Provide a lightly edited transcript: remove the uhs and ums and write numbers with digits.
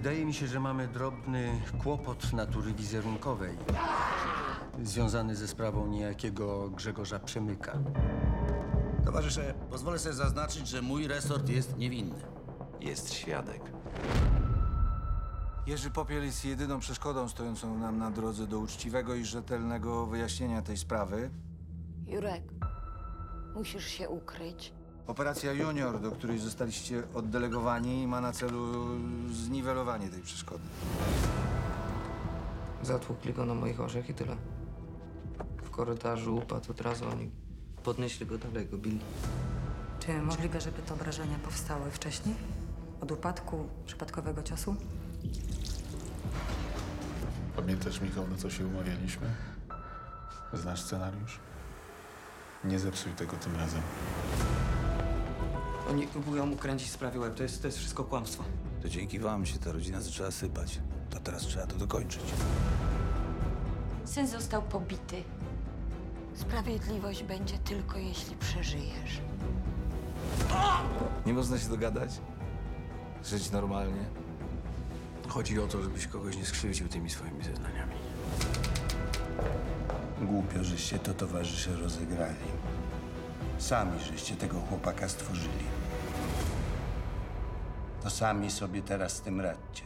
Wydaje mi się, że mamy drobny kłopot natury wizerunkowej związany ze sprawą niejakiego Grzegorza Przemyka. Towarzysze, pozwolę sobie zaznaczyć, że mój resort jest niewinny. Jest świadek. Jerzy Popiel jest jedyną przeszkodą stojącą nam na drodze do uczciwego i rzetelnego wyjaśnienia tej sprawy. Jurek, musisz się ukryć. Operacja Junior, do której zostaliście oddelegowani, ma na celu zniwelowanie tej przeszkody. Zatłukli go na moich oczach i tyle. W korytarzu upadł od razu, oni podnieśli go dalej, go bili. Czy możliwe, żeby te obrażenia powstały wcześniej? Od upadku, przypadkowego ciosu? Pamiętasz, Michał, na co się umawialiśmy? Znasz scenariusz? Nie zepsuj tego tym razem. Oni próbują ukręcić sprawie łeb, to jest wszystko kłamstwo. To dzięki wam się ta rodzina zaczęła sypać. To teraz trzeba to dokończyć. Syn został pobity. Sprawiedliwość będzie tylko, jeśli przeżyjesz. Nie można się dogadać? Żyć normalnie? Chodzi o to, żebyś kogoś nie skrzywdził tymi swoimi zeznaniami. Głupio, żeście to, towarzysze, rozegrali. Sami żeście tego chłopaka stworzyli. To sami sobie teraz z tym radźcie.